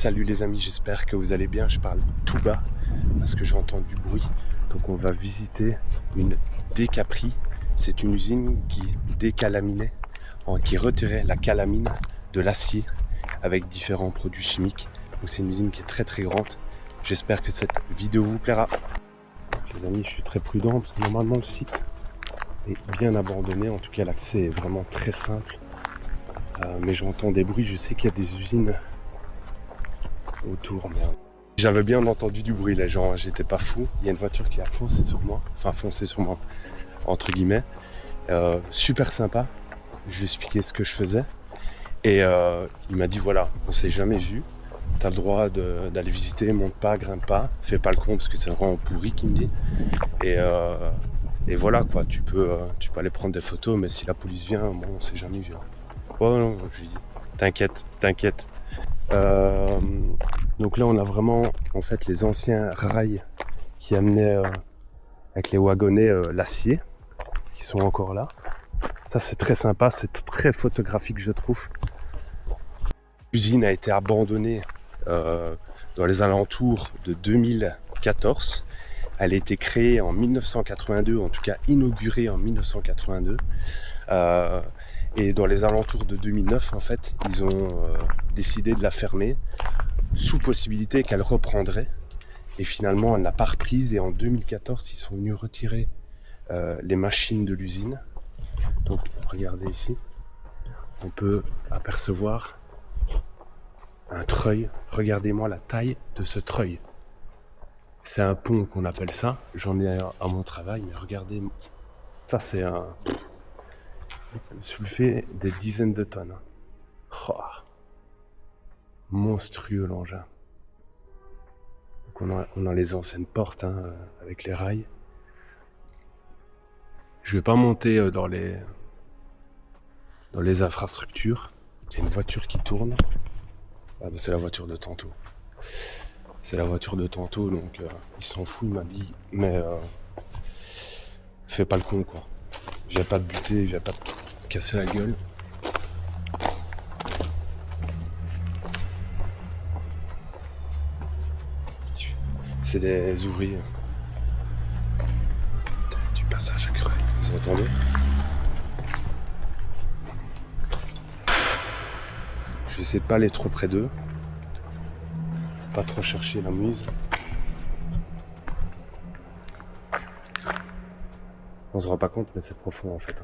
Salut les amis, j'espère que vous allez bien. Je parle tout bas parce que j'entends du bruit. Donc on va visiter une décaperie. C'est une usine qui décalaminait, qui retirait la calamine de l'acier avec différents produits chimiques. Donc c'est une usine qui est très très grande. J'espère que cette vidéo vous plaira. Donc, les amis, je suis très prudent parce que normalement le site est bien abandonné. En tout cas, l'accès est vraiment très simple. Mais j'entends des bruits. Je sais qu'il y a des usines autour, merde. J'avais bien entendu du bruit, les gens, j'étais pas fou. Il y a une voiture qui a foncé sur moi, entre guillemets. Super sympa. Je lui ai expliqué ce que je faisais. Et il m'a dit voilà, on s'est jamais vu. T'as le droit d'aller visiter, monte pas, grimpe pas, fais pas le con parce que c'est vraiment pourri, qu'il me dit. Et voilà quoi, tu peux aller prendre des photos, mais si la police vient, bon, on s'est jamais vu. Oh non, je lui dis, t'inquiète. Donc là on a vraiment en fait les anciens rails qui amenaient avec les wagonnets l'acier qui sont encore là. Ça c'est très sympa, c'est très photographique je trouve. L'usine a été abandonnée dans les alentours de 2014. Elle a été créée en 1982, en tout cas inaugurée en 1982. Et dans les alentours de 2009, en fait, ils ont décidé de la fermer sous possibilité qu'elle reprendrait. Et finalement, elle n'a pas reprise. Et en 2014, ils sont venus retirer les machines de l'usine. Donc, regardez ici, on peut apercevoir un treuil. Regardez-moi la taille de ce treuil. C'est un pont qu'on appelle ça. J'en ai à mon travail, mais regardez, ça c'est un... soulevé des dizaines de tonnes. Oh, monstrueux l'engin. Donc on a les anciennes portes avec les rails. Je vais pas monter dans les infrastructures. Il y a une voiture qui tourne. Ah, bah, c'est la voiture de tantôt. C'est la voiture de tantôt, donc il s'en fout, il m'a dit, mais fais pas le con quoi. J'ai pas de buter, j'ai pas de casser la gueule. C'est des ouvriers. Du passage à creux, vous entendez? Je vais essayer de pas aller trop près d'eux. Pas trop chercher la muse. On se rend pas compte, mais c'est profond en fait.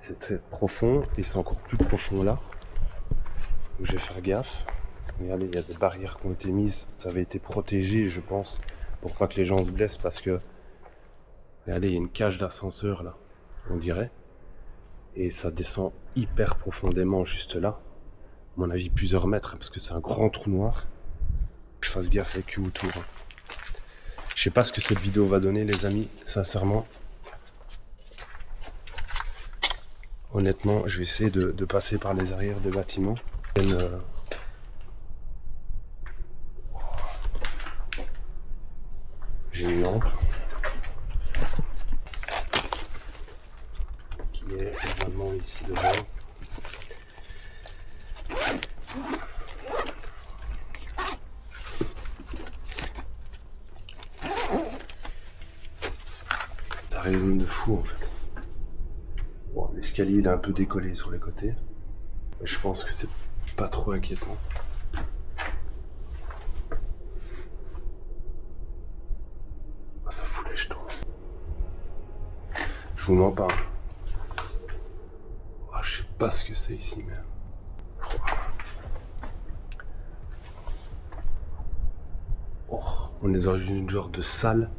C'est très profond et c'est encore plus profond là. Donc je vais faire gaffe. Regardez, il y a des barrières qui ont été mises. Ça avait été protégé, je pense, pour pas que les gens se blessent parce que... Regardez, il y a une cage d'ascenseur là, on dirait. Et ça descend hyper profondément juste là. À mon avis, plusieurs mètres, parce que c'est un grand trou noir. Je fasse gaffe avec eux autour. Je sais pas ce que cette vidéo va donner, les amis, sincèrement. Honnêtement, je vais essayer de passer par les arrières des bâtiments. J'ai une lampe qui est normalement ici devant. Ça résonne de fou en fait. Bon, l'escalier il est un peu décollé sur les côtés, mais je pense que c'est pas trop inquiétant. Ça fout les jetons. Je vous mens pas. Oh, je sais pas ce que c'est ici, mais... Oh, on est dans une genre de salle.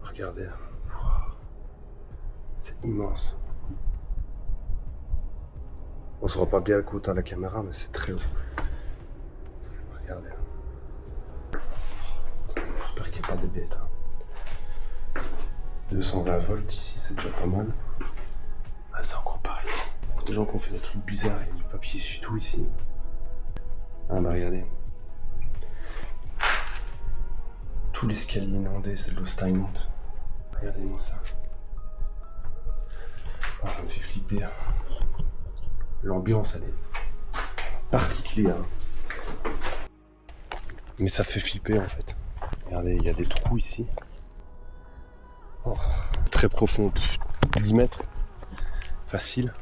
Regardez. C'est immense. On se rend pas bien compte à la caméra, mais c'est très haut. Regardez. J'espère qu'il n'y a pas de bêtes. 220 volts ici, c'est déjà pas mal. Ah, c'est encore pareil. Les gens qui ont fait des trucs bizarres, il y a du papier sur tout ici. Ah bah regardez. Tout l'escalier inondé, c'est de l'eau stagnante. Regardez-moi ça. Ah, ça me fait flipper. L'ambiance, elle est particulière. Mais ça fait flipper en fait. Regardez, il y a des trous ici. Oh, très profond, 10 mètres. Facile.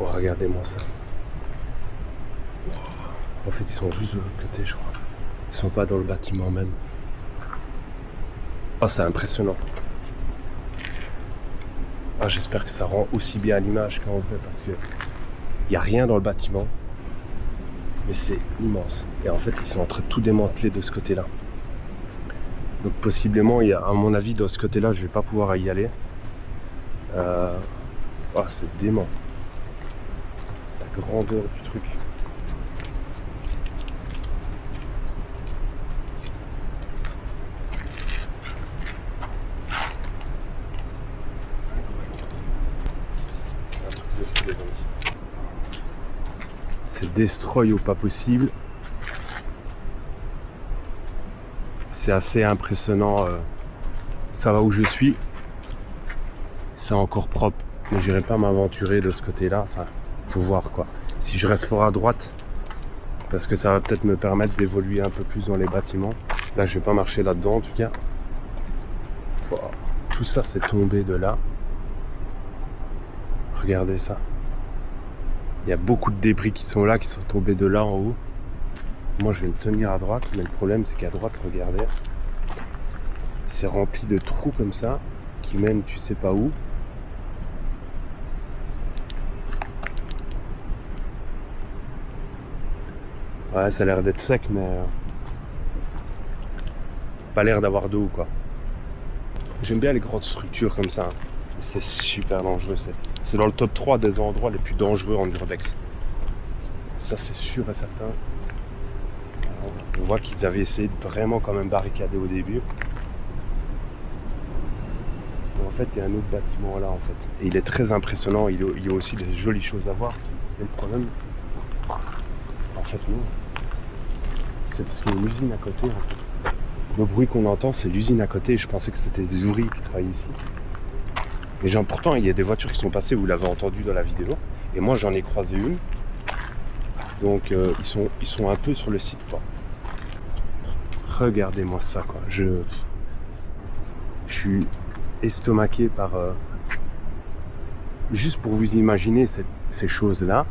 Oh, regardez-moi ça. En fait, ils sont juste de l'autre côté, je crois. Ils sont pas dans le bâtiment même. Oh, c'est impressionnant. Ah, j'espère que ça rend aussi bien à l'image qu'en vrai, parce que il n'y a rien dans le bâtiment. Mais c'est immense. Et en fait, ils sont en train de tout démanteler de ce côté-là. Donc possiblement, il y a, à mon avis, de ce côté-là, je vais pas pouvoir y aller. Ah, c'est dément. La grandeur du truc. Les amis. C'est destroy au pas possible. C'est assez impressionnant. Ça va où je suis. C'est encore propre. Mais j'irai pas m'aventurer de ce côté-là. Enfin, faut voir quoi. Si je reste fort à droite, parce que ça va peut-être me permettre d'évoluer un peu plus dans les bâtiments. Là, je vais pas marcher là-dedans en tout cas. Tout ça, c'est tombé de là. Regardez ça. Il y a beaucoup de débris qui sont là, qui sont tombés de là en haut. Moi, je vais me tenir à droite, mais le problème, c'est qu'à droite, regardez, c'est rempli de trous comme ça, qui mènent tu sais pas où. Ouais, ça a l'air d'être sec, mais pas l'air d'avoir d'eau, quoi. J'aime bien les grandes structures comme ça. C'est super dangereux. C'est dans le top 3 des endroits les plus dangereux en urbex. Ça, c'est sûr et certain. On voit qu'ils avaient essayé de vraiment quand même barricader au début. Et en fait, il y a un autre bâtiment là, en fait. Et il est très impressionnant. Il y a aussi des jolies choses à voir. Mais le problème, en fait, non. C'est parce qu'il y a une usine à côté, en fait. Le bruit qu'on entend, c'est l'usine à côté. Je pensais que c'était des ouvriers qui travaillaient ici. Mais genre, pourtant, il y a des voitures qui sont passées, vous l'avez entendu dans la vidéo. Et moi, j'en ai croisé une. Donc, ils sont un peu sur le site, quoi. Regardez-moi ça, quoi. Je suis estomaqué par... Juste pour vous imaginer ces choses-là.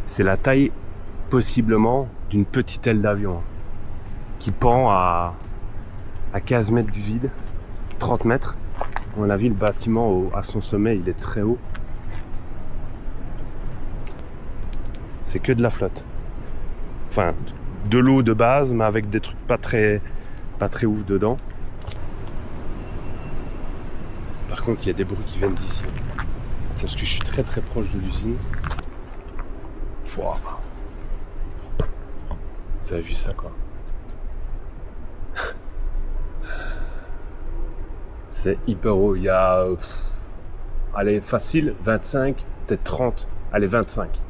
C'est la taille, possiblement, d'une petite aile d'avion. Qui pend à 15 mètres du vide. 30 mètres. À mon avis, le bâtiment, à son sommet, il est très haut. C'est que de la flotte. Enfin, de l'eau de base, mais avec des trucs pas très ouf dedans. Par contre, il y a des bruits qui viennent d'ici. C'est parce que je suis très proche de l'usine. Wow. Vous avez vu ça, quoi? C'est hyper haut. Il y a... allez, facile, 25, peut-être 30. Allez, 25.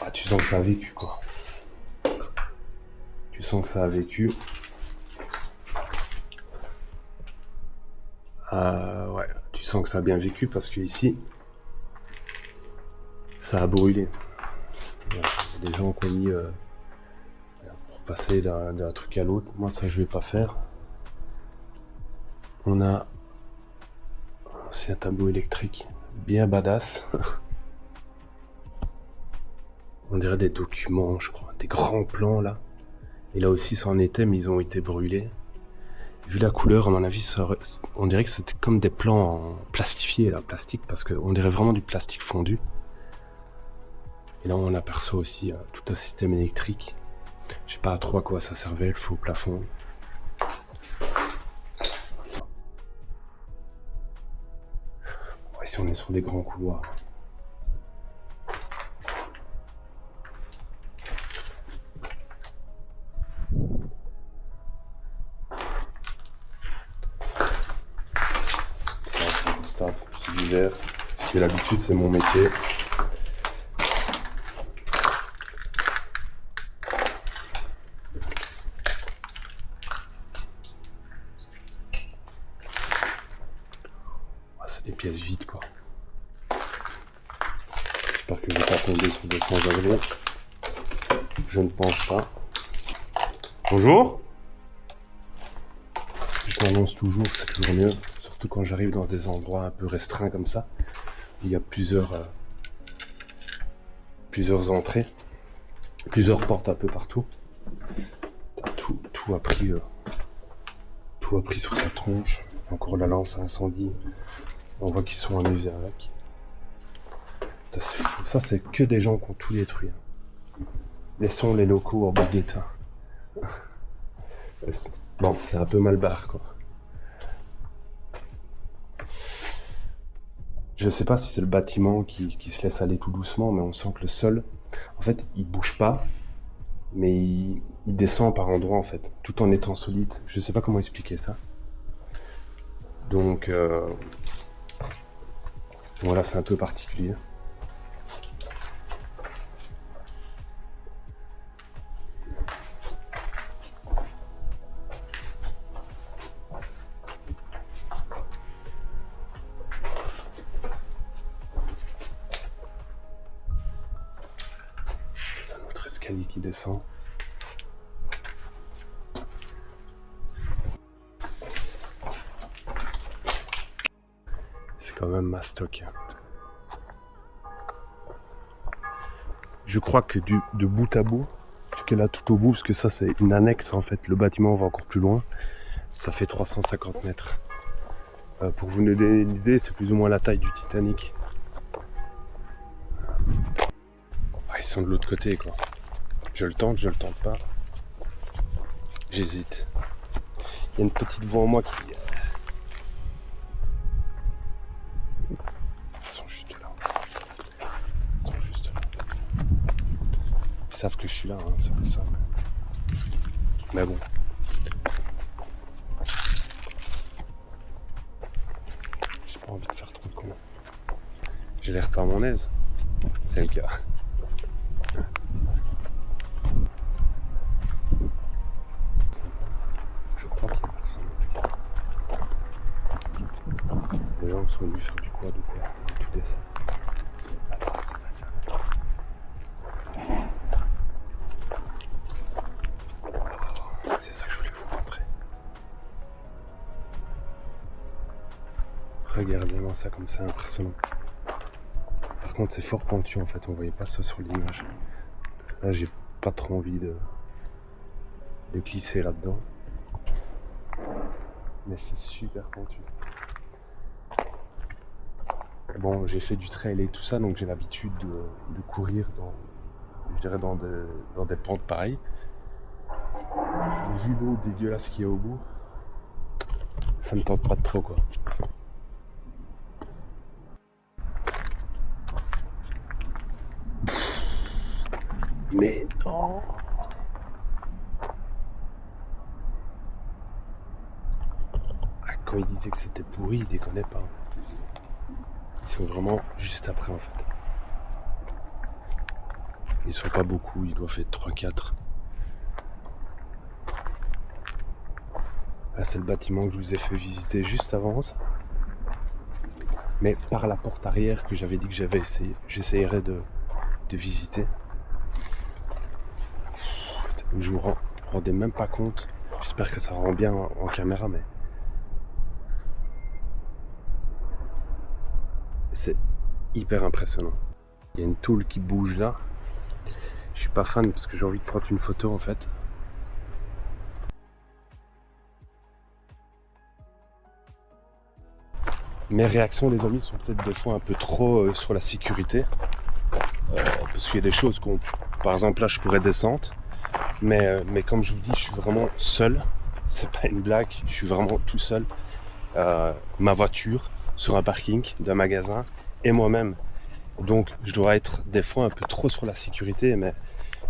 Ah, tu sens que ça a vécu, quoi. Tu sens que ça a vécu. Ouais, tu sens que ça a bien vécu parce que ici, ça a brûlé. Il y a des gens qui ont mis pour passer d'un truc à l'autre. Moi, ça, je vais pas faire. On a c'est un tableau électrique bien badass. On dirait des documents, je crois, des grands plans là. Et là aussi, ça en était, mais ils ont été brûlés. Vu la couleur, à mon avis, on dirait que c'était comme des plans en plastifiés, là, plastique, parce qu'on dirait vraiment du plastique fondu. Et là, on aperçoit aussi tout un système électrique. Je sais pas trop à quoi ça servait, le faux plafond. Ici, on est sur des grands couloirs. C'est l'hiver. J'ai l'habitude, c'est mon métier. des pièces vides, quoi. J'espère que je vais pas tomber sur des sans-abri. Je ne pense pas. Bonjour. Je m'annonce toujours, c'est toujours mieux. Surtout quand j'arrive dans des endroits un peu restreints comme ça. Il y a plusieurs entrées. Plusieurs portes un peu partout. Tout a pris sur sa tronche. Encore la lance à incendie. On voit qu'ils sont amusés avec. Ça c'est fou. Ça c'est que des gens qui ont tout détruit. Laissons les locaux en bas d'état. Bon, c'est un peu mal barre, quoi. Je sais pas si c'est le bâtiment qui se laisse aller tout doucement, mais on sent que le sol, en fait, il bouge pas, mais il descend par endroits, en fait, tout en étant solide. Je sais pas comment expliquer ça. Donc, voilà, c'est un peu particulier. C'est un autre escalier qui descend. C'est quand même mastoc. Je crois que de bout à bout, jusque là tout au bout, parce que ça c'est une annexe en fait, le bâtiment va encore plus loin, ça fait 350 mètres. Pour vous donner une idée, c'est plus ou moins la taille du Titanic. Ah, ils sont de l'autre côté, quoi. Je le tente pas. J'hésite. Il y a une petite voix en moi qui dit... Ils sont juste là. Ils savent que je suis là, hein, c'est pas ça. Mais bon. J'ai pas envie de faire trop de con. J'ai l'air pas à mon aise. C'est le cas. Je crois qu'il y a personne. Les gens qui sont venus faire du quad ou quoi, tout descend. La trace de bagnole. C'est ça que je voulais vous montrer. Regardez-moi ça comme c'est impressionnant. Par contre c'est fort pentu en fait, on voyait pas ça sur l'image. Là j'ai pas trop envie de glisser là-dedans. Mais c'est super pentu. Bon, j'ai fait du trail et tout ça, donc j'ai l'habitude de courir dans des pentes pareilles. Mais vu l'eau dégueulasse qu'il y a au bout, ça me tente pas de trop, quoi. Mais non! Ah, quand il disait que c'était pourri, il déconnait pas. Ils sont vraiment juste après en fait. Ils sont pas beaucoup, ils doivent être 3-4. Là c'est le bâtiment que je vous ai fait visiter juste avant ça. Mais par la porte arrière que j'avais dit que j'essayerais de visiter. Je vous rendais même pas compte. J'espère que ça rend bien en caméra, mais c'est hyper impressionnant. Il y a une tôle qui bouge là. Je suis pas fan parce que j'ai envie de prendre une photo en fait. Mes réactions les amis sont peut-être des fois un peu trop sur la sécurité. Parce qu'il y a des choses qu'on... Par exemple là je pourrais descendre. Mais comme je vous dis, je suis vraiment seul. C'est pas une blague, je suis vraiment tout seul. Ma voiture sur un parking d'un magasin et moi-même. Donc je dois être des fois un peu trop sur la sécurité, mais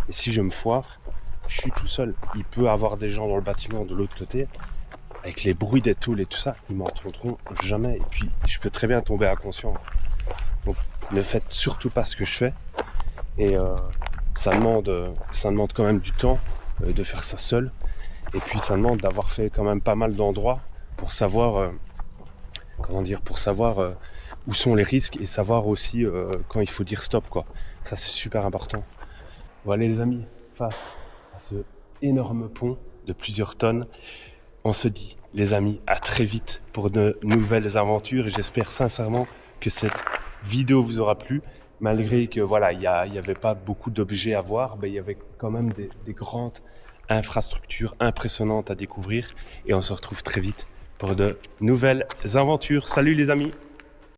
si je me foire, je suis tout seul. Il peut y avoir des gens dans le bâtiment de l'autre côté, avec les bruits des tôles et tout ça, ils m'entendront jamais. Et puis je peux très bien tomber inconscient. Donc ne faites surtout pas ce que je fais. Et ça demande quand même du temps de faire ça seul. Et puis ça demande d'avoir fait quand même pas mal d'endroits pour savoir comment dire, pour savoir où sont les risques et savoir aussi quand il faut dire stop, quoi. Ça, c'est super important. Voilà les amis, face à ce énorme pont de plusieurs tonnes, on se dit, les amis, à très vite pour de nouvelles aventures et j'espère sincèrement que cette vidéo vous aura plu. Malgré que voilà, il y avait pas beaucoup d'objets à voir, il y avait quand même des grandes infrastructures impressionnantes à découvrir et on se retrouve très vite pour de nouvelles aventures. Salut les amis!